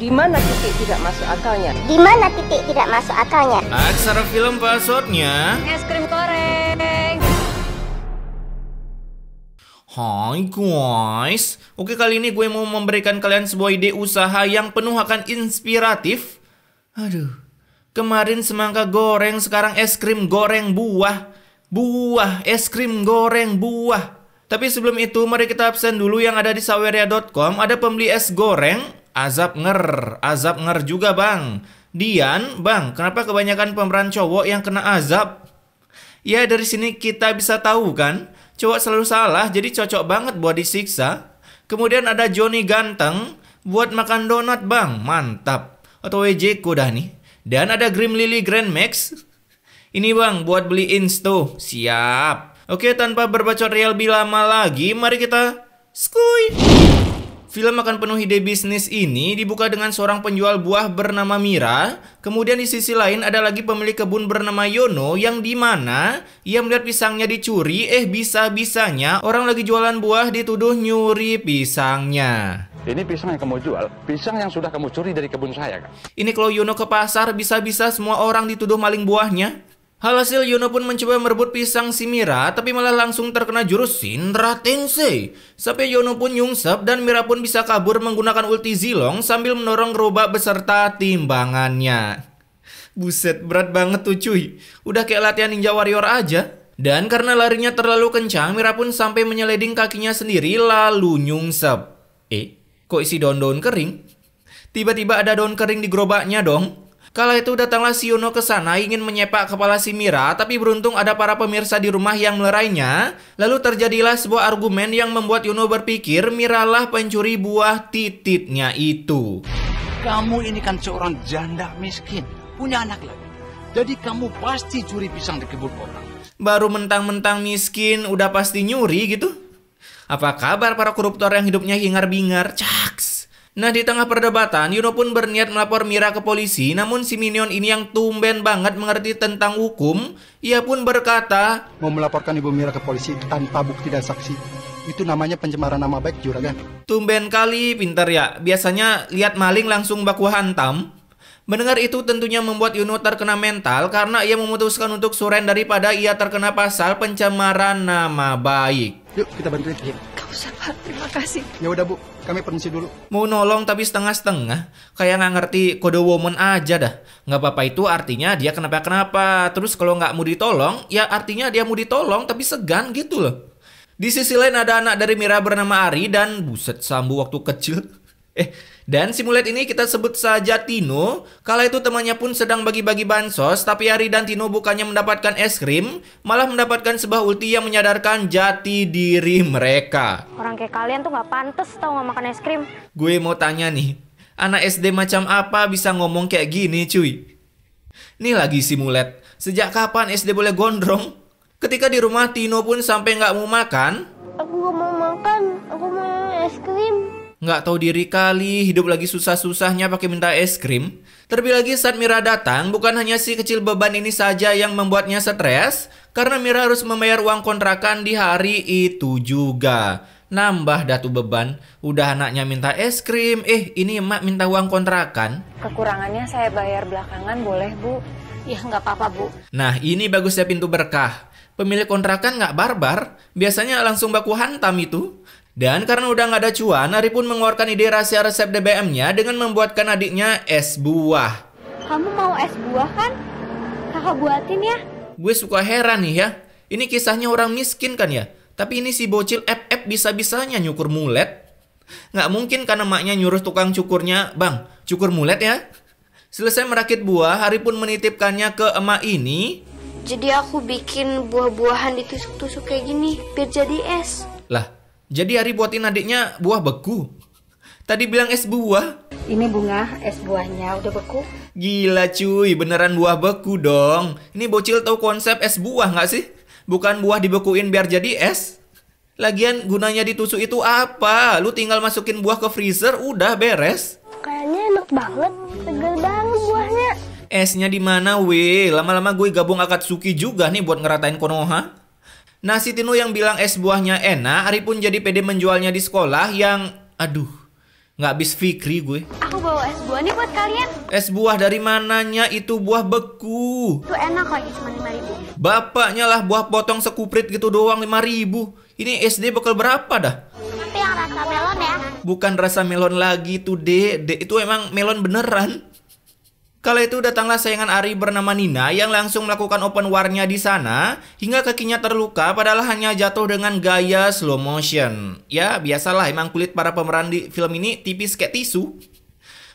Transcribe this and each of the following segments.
Di mana titik tidak masuk akalnya? Di mana titik tidak masuk akalnya? Aksara film passwordnya. Es krim goreng. Hai guys. Oke, kali ini gue mau memberikan kalian sebuah ide usaha yang penuh akan inspiratif. Aduh, kemarin semangka goreng, sekarang es krim goreng buah. Buah, es krim goreng buah. Tapi sebelum itu mari kita absen dulu yang ada di saweria.com. Ada pembeli es goreng. Azab nger juga bang. Dian, bang, kenapa kebanyakan pemeran cowok yang kena azab? Ya dari sini kita bisa tahu kan, cowok selalu salah, jadi cocok banget buat disiksa. Kemudian ada Johnny ganteng, buat makan donat bang, mantap. Atau WJko dah nih. Dan ada Grim Lily Grand Max. Ini bang, buat beli insto, siap. Oke, tanpa berbacot real lebih lama lagi, mari kita skuy. Film akan penuh ide bisnis ini dibuka dengan seorang penjual buah bernama Mira. Kemudian di sisi lain ada lagi pemilik kebun bernama Yono yang dimana ia melihat pisangnya dicuri. Bisa-bisanya orang lagi jualan buah dituduh nyuri pisangnya. Ini pisang yang kamu jual, pisang yang sudah kamu curi dari kebun saya kan? Ini kalau Yono ke pasar bisa-bisa semua orang dituduh maling buahnya. Alhasil Yono pun mencoba merebut pisang si Mira, tapi malah langsung terkena jurus Shinra Tensei. Sampai Yono pun nyungsep dan Mira pun bisa kabur menggunakan ulti Zilong sambil mendorong gerobak beserta timbangannya. Buset, berat banget tuh cuy. Udah kayak latihan Ninja Warrior aja. Dan karena larinya terlalu kencang, Mira pun sampai menyeleding kakinya sendiri lalu nyungsep. Kok isi daun-daun kering? Tiba-tiba ada daun kering di gerobaknya dong. Kala itu datanglah si Yono ke sana ingin menyepak kepala si Mira, tapi beruntung ada para pemirsa di rumah yang melerainya. Lalu terjadilah sebuah argumen yang membuat Yono berpikir Mira lah pencuri buah tititnya itu. Kamu ini kan seorang janda miskin, punya anak lagi. Jadi kamu pasti curi pisang di kebun orang. Baru mentang-mentang miskin udah pasti nyuri gitu? Apa kabar para koruptor yang hidupnya hingar-bingar? Caks! Nah, di tengah perdebatan, Yono pun berniat melapor Mira ke polisi. Namun si minion ini yang tumben banget mengerti tentang hukum, ia pun berkata, mau melaporkan Ibu Mira ke polisi tanpa bukti dan saksi. Itu namanya pencemaran nama baik, juragan. Tumben kali, pintar ya. Biasanya lihat maling langsung baku hantam. Mendengar itu tentunya membuat Yono terkena mental karena ia memutuskan untuk suren daripada ia terkena pasal pencemaran nama baik. Yuk, kita bantuin. Gak usah Pak, terima kasih. Ya udah Bu, kami permisi dulu. Mau nolong tapi setengah-setengah. Kayak nggak ngerti kode woman aja dah. Nggak apa-apa itu artinya dia kenapa-kenapa. Terus kalau nggak mau ditolong, ya artinya dia mau ditolong tapi segan gitu loh. Di sisi lain ada anak dari Mira bernama Ari dan buset sambu waktu kecil. Dan si mulet ini kita sebut saja Tino. Kala itu temannya pun sedang bagi-bagi bansos, tapi Ari dan Tino bukannya mendapatkan es krim, malah mendapatkan sebuah ulti yang menyadarkan jati diri mereka. Orang kayak kalian tuh nggak pantas tau nggak makan es krim. Gue mau tanya nih, anak SD macam apa bisa ngomong kayak gini cuy? Nih lagi si mulet, sejak kapan SD boleh gondrong? Ketika di rumah Tino pun sampai nggak mau makan. Aku nggak mau makan, aku mau es krim. Nggak tahu diri kali, hidup lagi susah-susahnya pakai minta es krim. Terlebih lagi saat Mira datang, bukan hanya si kecil beban ini saja yang membuatnya stres, karena Mira harus membayar uang kontrakan di hari itu juga. Nambah datu beban, udah anaknya minta es krim, ini emak minta uang kontrakan. Kekurangannya saya bayar belakangan, boleh Bu? Ya nggak apa-apa Bu. Nah ini bagusnya pintu berkah. Pemilik kontrakan nggak barbar, biasanya langsung baku hantam itu. Dan karena udah nggak ada cuan, Ari pun mengeluarkan ide rahasia resep DBM-nya dengan membuatkan adiknya es buah. Kamu mau es buah kan? Kakak buatin ya. Gue suka heran nih ya, ini kisahnya orang miskin kan ya, tapi ini si bocil FF bisa-bisanya nyukur mulet. Nggak mungkin kan emaknya nyuruh tukang cukurnya, bang, cukur mulet ya. Selesai merakit buah, Ari pun menitipkannya ke emak ini. Jadi aku bikin buah-buahan ditusuk-tusuk kayak gini biar jadi es. Lah, jadi Ari buatin adiknya buah beku. Tadi bilang es buah. Ini bunga es buahnya udah beku. Gila cuy, beneran buah beku dong. Ini bocil tahu konsep es buah nggak sih? Bukan buah dibekuin biar jadi es. Lagian gunanya ditusuk itu apa? Lu tinggal masukin buah ke freezer, udah beres. Kayaknya enak banget, segar banget buahnya. Esnya di mana weh? Lama-lama gue gabung Akatsuki juga nih buat ngeratain Konoha. Nah si Tino yang bilang es buahnya enak, Ari pun jadi pede menjualnya di sekolah yang, aduh, nggak habis fikri gue. Aku bawa bawa es buah nih buat kalian. Es buah dari mananya? Itu buah beku. Tuh enak lagi, cuma 5.000. Bapaknya lah buah potong sekuprit gitu doang 5.000. Ini SD bekal berapa dah? Tapi yang rasa melon ya. Bukan rasa melon lagi tuh, Dek. Dek, itu emang melon beneran. Kala itu datanglah sayangan Ari bernama Nina yang langsung melakukan open war-nya di sana hingga kakinya terluka padahal hanya jatuh dengan gaya slow motion. Ya, biasalah emang kulit para pemeran di film ini tipis kayak tisu.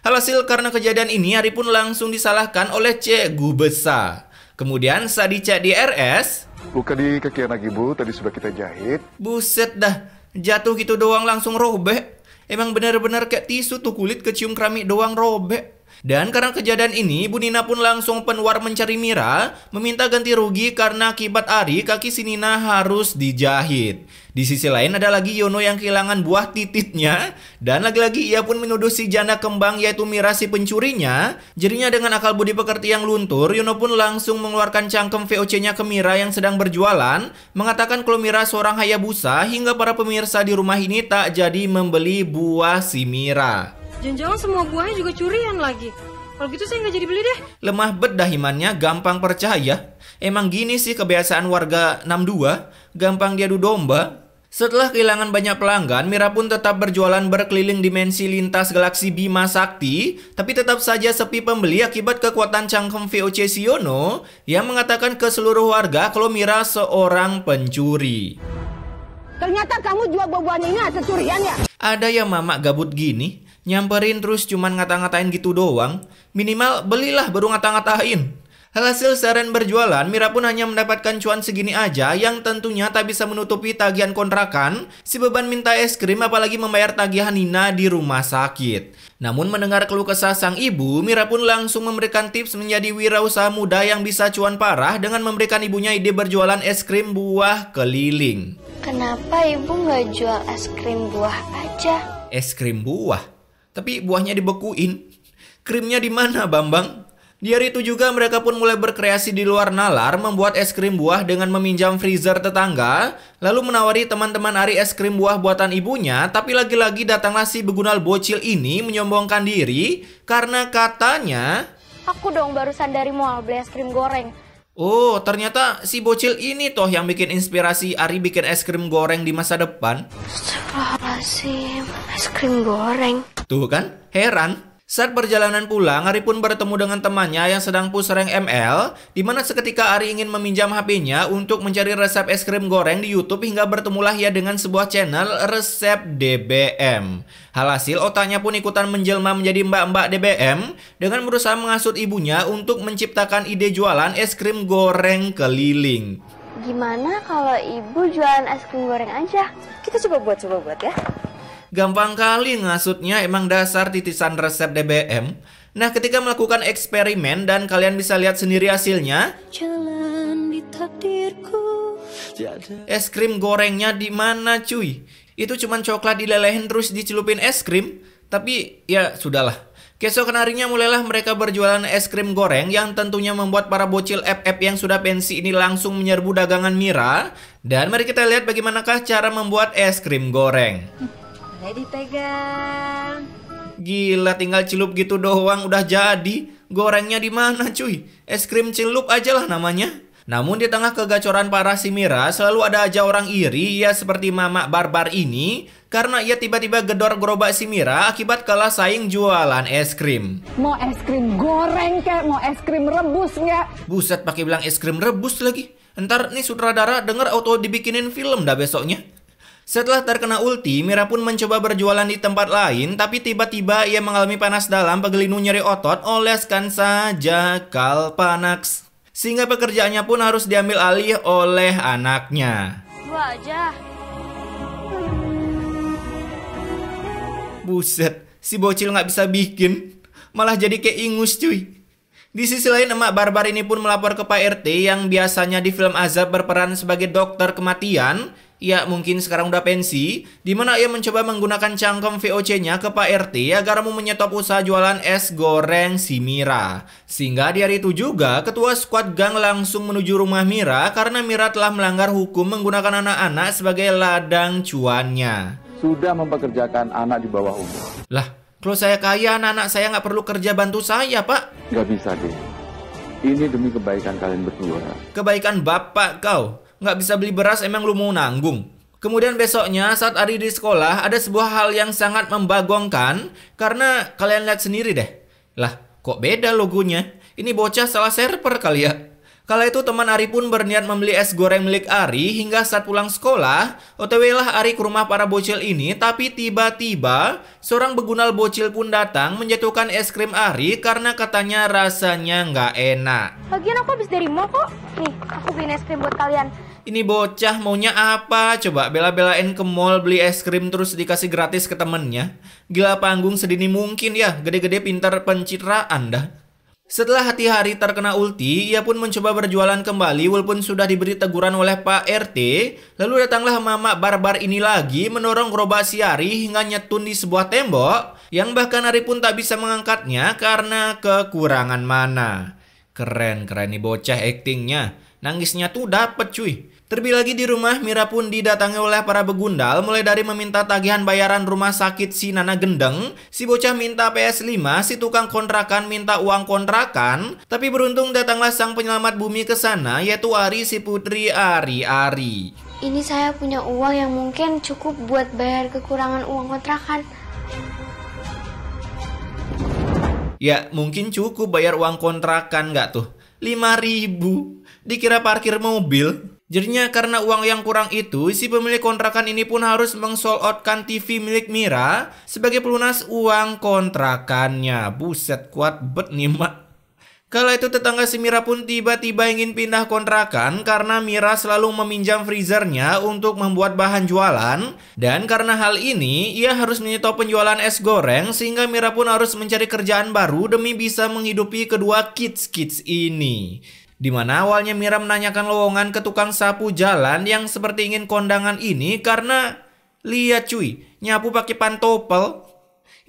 Alhasil karena kejadian ini Ari pun langsung disalahkan oleh Cikgu Besar. Kemudian saat dicek di RS, luka di kaki anak ibu tadi sudah kita jahit. buset dah, jatuh gitu doang langsung robek. Emang bener-bener kayak tisu tuh kulit kecium keramik doang robek. Dan karena kejadian ini, Bu Nina pun langsung open war mencari Mira, meminta ganti rugi karena akibat Ari kaki si Nina harus dijahit. Di sisi lain ada lagi Yono yang kehilangan buah tititnya, dan lagi-lagi ia pun menuduh si janda kembang yaitu Mira si pencurinya. Jadinya dengan akal budi pekerti yang luntur, Yono pun langsung mengeluarkan cangkem VOC-nya ke Mira yang sedang berjualan, mengatakan kalau Mira seorang hayabusa hingga para pemirsa di rumah ini tak jadi membeli buah si Mira. Jangan-jangan semua buahnya juga curian lagi. Kalau gitu saya nggak jadi beli deh. Lemah bedah imannya, gampang percaya. Emang gini sih kebiasaan warga 62, gampang diadu domba. Setelah kehilangan banyak pelanggan, Mira pun tetap berjualan berkeliling dimensi lintas galaksi Bima Sakti, tapi tetap saja sepi pembeli akibat kekuatan cangkem VOC Siono yang mengatakan ke seluruh warga kalau Mira seorang pencuri. Ternyata kamu jual buah-buahan ini hasil curian ya? Ada ya mamak gabut gini, nyamperin terus cuman ngata-ngatain gitu doang. Minimal belilah baru ngata-ngatain. Hasil seharian berjualan, Mira pun hanya mendapatkan cuan segini aja yang tentunya tak bisa menutupi tagihan kontrakan, si beban minta es krim apalagi membayar tagihan Nina di rumah sakit. Namun mendengar keluh kesah sang ibu, Mira pun langsung memberikan tips menjadi wirausaha muda yang bisa cuan parah dengan memberikan ibunya ide berjualan es krim buah keliling. Kenapa ibu nggak jual es krim buah aja? Es krim buah? Tapi buahnya dibekuin. Krimnya di mana, Bambang? Di hari itu juga mereka pun mulai berkreasi di luar nalar membuat es krim buah dengan meminjam freezer tetangga, lalu menawari teman-teman Ari es krim buah buatan ibunya, tapi lagi-lagi datanglah si begunal bocil ini menyombongkan diri karena katanya, Aku dong barusan dari mall beli es krim goreng. oh ternyata si bocil ini toh yang bikin inspirasi Ari bikin es krim goreng di masa depan. Astagfirullahaladzim, es krim goreng. Tuh kan, heran. Saat perjalanan pulang, Ari pun bertemu dengan temannya yang sedang push rank ML, di mana seketika Ari ingin meminjam HP-nya untuk mencari resep es krim goreng di YouTube hingga bertemulah ia dengan sebuah channel resep DBM. Alhasil otaknya pun ikutan menjelma menjadi mbak-mbak DBM dengan berusaha menghasut ibunya untuk menciptakan ide jualan es krim goreng keliling. Gimana kalau ibu jualan es krim goreng aja? Kita coba buat ya. Gampang kali ngasutnya, emang dasar titisan resep DBM. Nah, ketika melakukan eksperimen dan kalian bisa lihat sendiri hasilnya, Jalan di takdirku. es krim gorengnya di mana cuy? Itu cuman coklat dilelehin terus dicelupin es krim. Tapi ya sudahlah. Keesokan harinya mulailah mereka berjualan es krim goreng yang tentunya membuat para bocil FF yang sudah pensi ini langsung menyerbu dagangan Mira. Dan mari kita lihat bagaimanakah cara membuat es krim goreng. Boleh dipegang. Gila, tinggal celup gitu doang udah jadi. Gorengnya di mana cuy? Es krim celup aja lah namanya. Namun di tengah kegacoran parah si Mira, selalu ada aja orang iri, ya seperti mamak barbar ini, karena ia tiba-tiba gedor gerobak si Mira akibat kalah saing jualan es krim. Mau es krim goreng kek, mau es krim rebus nggak? Buset, pakai bilang es krim rebus lagi. Entar nih sutradara denger auto dibikinin film dah besoknya. Setelah terkena ulti, Mira pun mencoba berjualan di tempat lain, tapi tiba-tiba ia mengalami panas dalam, pegelinu nyeri otot, oleskan saja Kalpanax. Sehingga pekerjaannya pun harus diambil alih oleh anaknya. Dua aja. Buset, si bocil nggak bisa bikin, malah jadi kayak ingus cuy. Di sisi lain, emak barbar ini pun melapor ke Pak RT yang biasanya di film Azab berperan sebagai dokter kematian. Ya mungkin sekarang udah pensi, di mana ia mencoba menggunakan cangkem VOC-nya ke Pak RT agar mau menyetop usaha jualan es goreng si Mira. Sehingga di hari itu juga ketua squad gang langsung menuju rumah Mira karena Mira telah melanggar hukum menggunakan anak-anak sebagai ladang cuannya. Sudah mempekerjakan anak di bawah umur. Lah, Kalau saya kaya, anak-anak saya nggak perlu kerja bantu saya, Pak. Nggak bisa, deh. Ini demi kebaikan kalian berdua. Kebaikan bapak kau. Nggak bisa beli beras, emang lu mau nanggung? Kemudian besoknya saat Ari di sekolah, ada sebuah hal yang sangat membagongkan. Karena kalian lihat sendiri deh. Lah, kok beda logonya? Ini bocah salah server kali ya. Kala itu teman Ari pun berniat membeli es goreng milik Ari hingga saat pulang sekolah, OTW lah Ari ke rumah para bocil ini, tapi tiba-tiba seorang begunal bocil pun datang menjatuhkan es krim Ari karena katanya rasanya nggak enak. Lagian aku habis dari mall kok. Nih, aku beliin es krim buat kalian. Ini bocah maunya apa? Coba bela-belain ke mall beli es krim terus dikasih gratis ke temennya. Gila panggung sedini mungkin ya, gede-gede pintar pencitraan dah. Setelah hati-hari terkena ulti, ia pun mencoba berjualan kembali walaupun sudah diberi teguran oleh Pak RT. Lalu datanglah mamak barbar ini lagi mendorong gerobak si Ari hingga nyetun di sebuah tembok yang bahkan Ari pun tak bisa mengangkatnya karena kekurangan mana. Keren nih bocah aktingnya. Nangisnya tuh dapet cuy. Terlebih lagi di rumah, Mira pun didatangi oleh para begundal mulai dari meminta tagihan bayaran rumah sakit si Nana Gendeng, si bocah minta PS5, si tukang kontrakan minta uang kontrakan. Tapi beruntung datanglah sang penyelamat bumi ke sana, yaitu Ari si putri Ari. Ini saya punya uang yang mungkin cukup buat bayar kekurangan uang kontrakan. Ya, mungkin cukup bayar uang kontrakan nggak tuh? 5.000, dikira parkir mobil. Jadinya karena uang yang kurang itu, si pemilik kontrakan ini pun harus meng-sold outkan TV milik Mira sebagai pelunas uang kontrakannya. Buset, kuat bet nih mak. Kala itu tetangga si Mira pun tiba-tiba ingin pindah kontrakan karena Mira selalu meminjam freezernya untuk membuat bahan jualan. Dan karena hal ini, ia harus menyetop penjualan es goreng sehingga Mira pun harus mencari kerjaan baru demi bisa menghidupi kedua kids ini. Dimana awalnya Mira menanyakan lowongan ke tukang sapu jalan yang seperti ingin kondangan ini karena lihat cuy, nyapu pakai pantopel.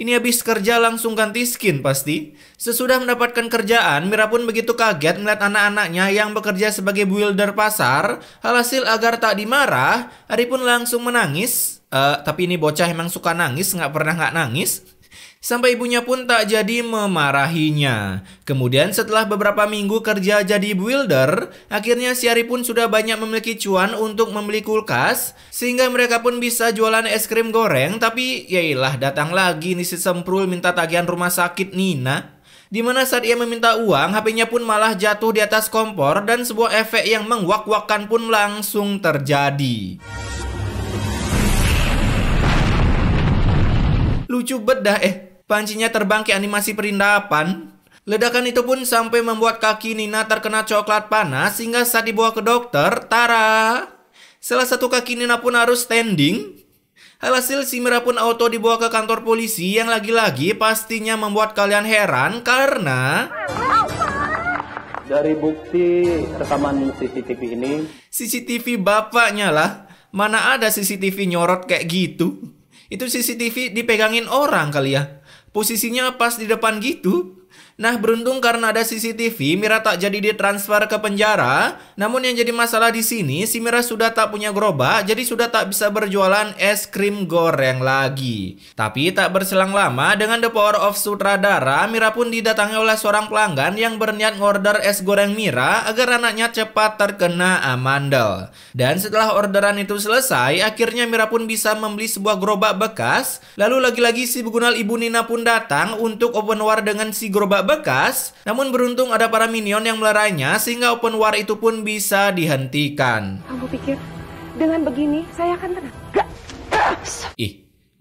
Ini habis kerja langsung ganti skin pasti. Sesudah mendapatkan kerjaan, Mira pun begitu kaget melihat anak-anaknya yang bekerja sebagai builder pasar. Alhasil agar tak dimarah, Ari pun langsung menangis. Tapi ini bocah emang suka nangis, nggak pernah nggak nangis. Sampai ibunya pun tak jadi memarahinya. Kemudian setelah beberapa minggu kerja jadi builder, akhirnya si Ari pun sudah banyak memiliki cuan untuk membeli kulkas, sehingga mereka pun bisa jualan es krim goreng. Tapi yailah datang lagi nih si Semprul minta tagihan rumah sakit Nina. Dimana saat ia meminta uang, HP-nya pun malah jatuh di atas kompor dan sebuah efek yang mengwak-wakan pun langsung terjadi. Lucu bedah pancinya terbang ke animasi perindapan. Ledakan itu pun sampai membuat kaki Nina terkena coklat panas hingga saat dibawa ke dokter, tara, salah satu kaki Nina pun harus standing. Alhasil si Mira pun auto dibawa ke kantor polisi yang lagi-lagi pastinya membuat kalian heran karena dari bukti rekaman CCTV ini, CCTV bapaknya lah. Mana ada CCTV nyorot kayak gitu. Itu CCTV dipegangin orang kali ya. Posisinya pas di depan gitu. Nah beruntung karena ada CCTV, Mira tak jadi ditransfer ke penjara. Namun yang jadi masalah di sini, si Mira sudah tak punya gerobak, jadi sudah tak bisa berjualan es krim goreng lagi. Tapi tak berselang lama, dengan the power of sutradara, Mira pun didatangi oleh seorang pelanggan yang berniat ngorder es goreng Mira agar anaknya cepat terkena amandel. Dan setelah orderan itu selesai, akhirnya Mira pun bisa membeli sebuah gerobak bekas. Lalu lagi-lagi si begunal ibu Nina pun datang untuk open war dengan si gerobak bekas. Namun beruntung ada para minion yang melerainya sehingga open war itu pun bisa dihentikan. Kamu pikir dengan begini saya akan tenang? Gak.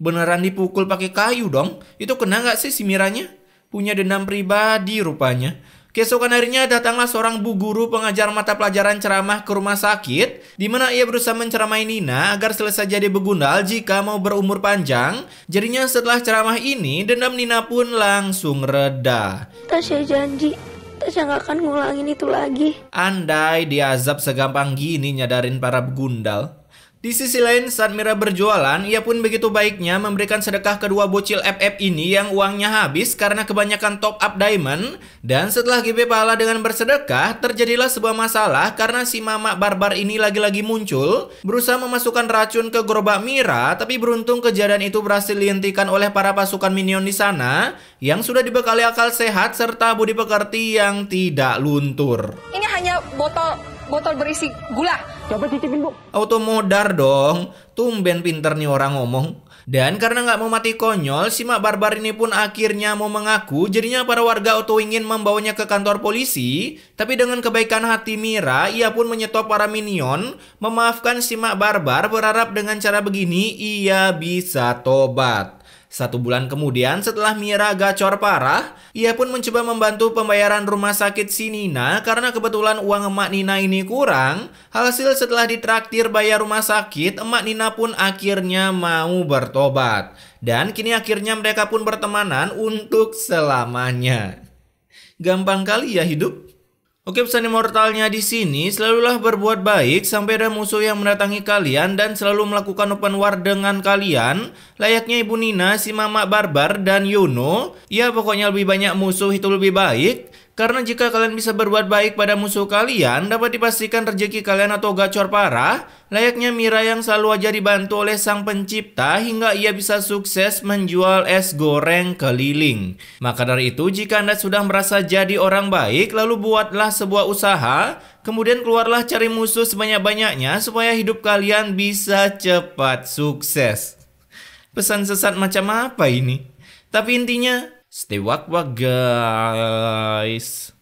Beneran dipukul pakai kayu dong? Itu kena nggak sih si Miranya? Punya dendam pribadi rupanya. Keesokan harinya datanglah seorang bu guru pengajar mata pelajaran ceramah ke rumah sakit, di mana ia berusaha menceramai Nina agar selesai jadi begundal jika mau berumur panjang. Jadinya setelah ceramah ini, dendam Nina pun langsung reda. Tasya janji, Tasya gak akan ngulangin itu lagi. Andai diazab segampang gini nyadarin para begundal. Di sisi lain, saat Mira berjualan, ia pun begitu baiknya memberikan sedekah kedua bocil FF ini yang uangnya habis karena kebanyakan top up diamond. Dan setelah GB pahala dengan bersedekah, terjadilah sebuah masalah karena si Mama Barbar ini lagi-lagi muncul, berusaha memasukkan racun ke gerobak Mira, tapi beruntung kejadian itu berhasil dihentikan oleh para pasukan minion di sana yang sudah dibekali akal sehat serta budi pekerti yang tidak luntur. Ini hanya botol berisi gula. Coba cicipin, Bu. Auto modar dong. Tumben pinter nih orang ngomong. Dan karena nggak mau mati konyol, si Mak Barbar ini pun akhirnya mau mengaku. Jadinya para warga auto ingin membawanya ke kantor polisi. Tapi dengan kebaikan hati Mira, ia pun menyetop para minion, memaafkan si Mak Barbar, berharap dengan cara begini ia bisa tobat. 1 bulan kemudian setelah Mira gacor parah, ia pun mencoba membantu pembayaran rumah sakit si Nina karena kebetulan uang emak Nina ini kurang. Hasil setelah ditraktir bayar rumah sakit, emak Nina pun akhirnya mau bertobat. Dan kini akhirnya mereka pun bertemanan untuk selamanya. Gampang kali ya hidup. Oke, pesan immortalnya di sini, selalulah berbuat baik sampai ada musuh yang mendatangi kalian dan selalu melakukan open war dengan kalian. Layaknya Ibu Nina, si Mama Barbar, dan Yuno. Ya, pokoknya lebih banyak musuh itu lebih baik. Karena jika kalian bisa berbuat baik pada musuh kalian, dapat dipastikan rezeki kalian atau gacor parah. Layaknya Mira yang selalu aja dibantu oleh sang pencipta hingga ia bisa sukses menjual es goreng keliling. Maka dari itu, jika Anda sudah merasa jadi orang baik, lalu buatlah sebuah usaha, kemudian keluarlah cari musuh sebanyak-banyaknya supaya hidup kalian bisa cepat sukses. Pesan sesat macam apa ini? Tapi intinya, stay wak-wak guys.